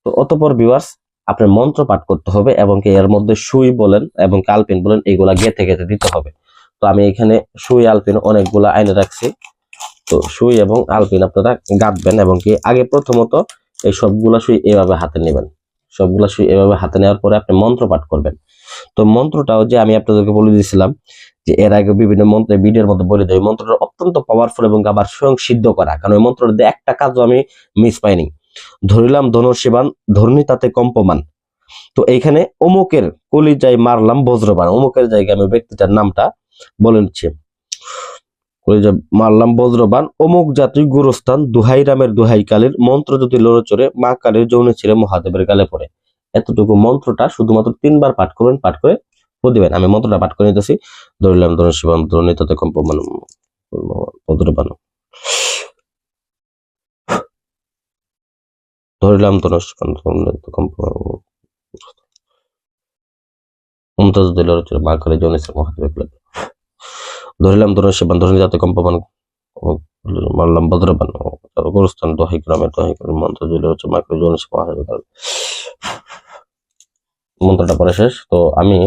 তো অতঃপর ভিউয়ার্স আপনার মন্ত্র পাঠ করতে হবে এবং কি এর মধ্যে সুই বলেন এবং আলপিন বলেন এগুলা গেঁথে গেঁথে দিতে হবে। তো আমি এখানে সুই আলপিন অনেকগুলা আইনে রাখছি। তো সুই এবং আলপিন আপনারা গাঁথবেন এবং কি আগে প্রথমত এই সবগুলা সুই এভাবে হাতে নেবেন। সবগুলা সুই এভাবে হাতে নেওয়ার পরে আপনি মন্ত্র পাঠ করবেন। তো মন্ত্রটাও যে আমি আপনাদেরকে বলে দিয়েছিলাম যে এর আগে বিভিন্ন মন্ত্রে ভিডিওর মধ্যে বলে দেয়, মন্ত্রটা অত্যন্ত পাওয়ারফুল এবং আবার স্বয়ং সিদ্ধ করা, কারণ ওই মন্ত্রটা দিয়ে একটা কাজও আমি মিস পাইনি। ধরিলাম ধনুর্শিবান ধর্ণী তাতে কম্পমান। তো এইখানে অমুকের কলিজায় মারলাম বজ্রবান, অমুকের জায়গায় আমি ব্যক্তিটার নামটা বলে নিচ্ছি। কলিজায় মারলাম বজ্রবান, অমুক জাতি গুরুস্থান দুহাই রামের দুহাই কালীর, মন্ত্র যদি লড়চড়ে মা কালীর যৌনে ছিঁড়ে মহাদেবের গালে পড়ে। এতটুকু মন্ত্রটা শুধুমাত্র 3 বার পাঠ করবেন, পাঠ করে দিবেন। আমি মন্ত্রটা পাঠ করে নিতেছি। ধরিলাম ধনুর্শিবান ধর্ণী তাতে কম্পমান বজ্রবান, ধরিলাম ধনুর্শিবান ধর্ণী তাতে কম্পমান মমতাজ দিলের মা কালীর যৌনে ছিঁড়ে মহাদেবের গালে। ধরিলাম ধনুর্শিবান ধর্ণী তাতে কম্পমান মারলাম বজ্রবান গুরুস্থান দোহাই গ্রামের দোহাই মন্ত্র দিলে হচ্ছে মা কালীর যৌনে ছিঁড়ে মহাদেবের গালে। মন্ত্রটা পড়া শেষ। তো আমি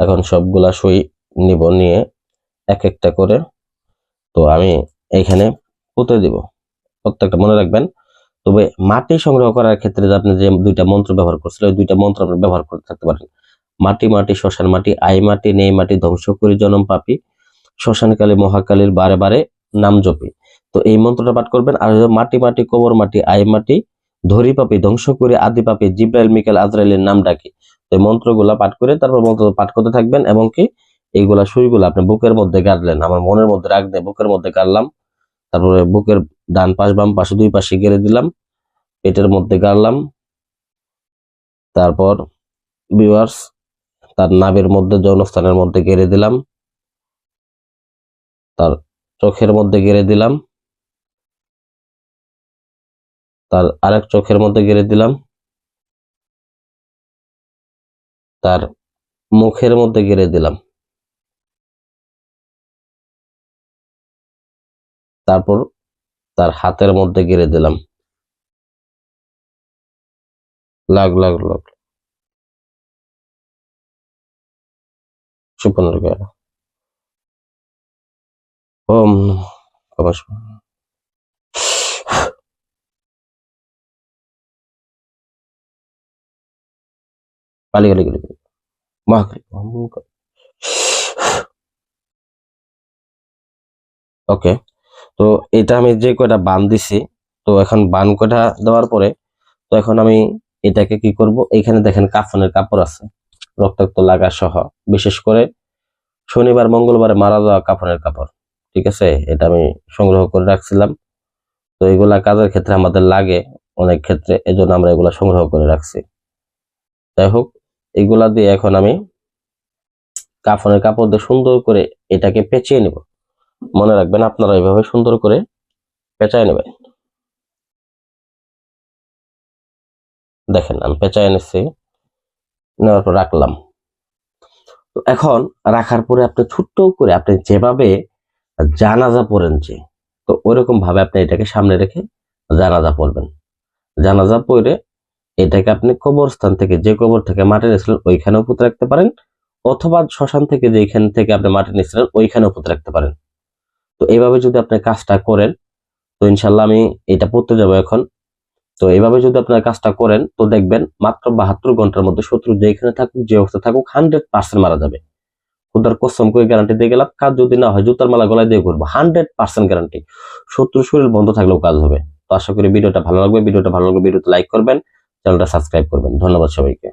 এখন সবগুলা সুই নিব, নিয়ে এক একটা করে তো আমি এইখানে পুঁতে দিব। প্রত্যেকটা মনে রাখবেন। তবে মাটি সংগ্রহ করার ক্ষেত্রে আপনি যে 2টা মন্ত্র ব্যবহার করছিলেন, ওই 2টা মন্ত্র আপনি ব্যবহার করতে থাকতে পারেন। মাটি মাটি শ্মশান মাটি, আই মাটি নেই মাটি ধ্বংস করি জনম পাপি, শ্মশানকালী মহাকালীর বারে বারে নাম জপি। তো এই মন্ত্রটা পাঠ করবেন। আর মাটি মাটি কবর মাটি আই মাটি ধরি পাপি ধ্বংস করে আদি পাপি জিব্রাইল মিকাল আজরাইলের নাম ডাকি। তো এই মন্ত্রগুলা পাঠ করে তারপর মন্ত্র পাঠ করতে থাকবেন এবং কি এইগুলা সুইগুলা আপনি বুকের মধ্যে গাড়লেন, আমার মনের মধ্যে রাখবেন, বুকের মধ্যে গাড়লাম। তারপরে বুকের ডান পাশ বাম পাশে 2 পাশে গেড়ে দিলাম, পেটের মধ্যে গাড়লাম। তারপর ভিউয়ার্স তার নাভির মধ্যে যৌনস্থানের মধ্যে গেড়ে দিলাম, তার চোখের মধ্যে গেড়ে দিলাম, তার আরেক চোখের মধ্যে গেড়ে দিলাম, তার মুখের মধ্যে গেড়ে দিলাম, তারপর তার হাতের মধ্যে গেড়ে দিলাম। লাগ লাগ লাগ সুপন ওম নমঃ কালী কালী কালী মহাকালী। ওকে, তো এটা আমি যে কয়টা বান দিছি, তো এখন বান কয়টা দেওয়ার পরে তো এখন আমি এটাকে কি করব, এখানে দেখেন কাফনের কাপড় আছে রক্তাক্ত লাগা সহ, বিশেষ করে শনিবার মঙ্গলবারে মারা যাওয়া কাফনের কাপড়, ঠিক আছে, এটা আমি সংগ্রহ করে রাখছিলাম। তো এগুলা কাজের ক্ষেত্রে আমাদের লাগে অনেক ক্ষেত্রে, এজন্য আমরা এগুলা সংগ্রহ করে রাখছি। যাই হোক, এগুলা দিয়ে এখন আমি কাফনের কাপড় দিয়ে সুন্দর করে এটাকে পেঁচিয়ে নিব। মনে রাখবেন আপনারা এইভাবে সুন্দর করে পেঁচায় নেবেন। দেখেন আমি পেঁচায় এনেছি, নেওয়ার পর রাখলাম। তো এখন রাখার পরে আপনি ছোট্ট করে আপনি যেভাবে জানাজা পড়েন যে, তো ওইরকম ভাবে আপনি এটাকে সামনে রেখে জানাজা পড়বেন। জানাজা পড়ে এটাকে আপনি কবরস্থান থেকে, যে কবর থেকে মাটি নিয়েছিলেন ওইখানেও পুঁতে রাখতে পারেন, অথবা শ্মশান থেকে যেখান থেকে আপনি মাটি নিয়েছিলেন ওইখানেও পুঁতে রাখতে পারেন। তো এইভাবে যদি আপনি কাজটা করেন, তো ইনশাল্লাহ আমি এটা পড়তে যাবো এখন। তো এইভাবে যদি আপনার কাজটা করেন, তো দেখবেন মাত্র 72 ঘন্টার মধ্যে শত্রু যেখানে থাকুক, যে অবস্থা থাকুক, 100% মারা যাবে। খুদার কসম করে গ্যারান্টি দিয়ে গেলাম। কাজ যদি না হয় জুতার মালা গলায় দিয়ে করবো, 100% গ্যারান্টি। শত্রু শরীর বন্ধ থাকলেও কাজ হবে। তো আশা করি ভিডিওটা ভালো লাগবে। ভিডিওটা ভালো লাগবে ভিডিওতে লাইক করবেন, চ্যানেলটা সাবস্ক্রাইব করবেন। ধন্যবাদ সবাইকে।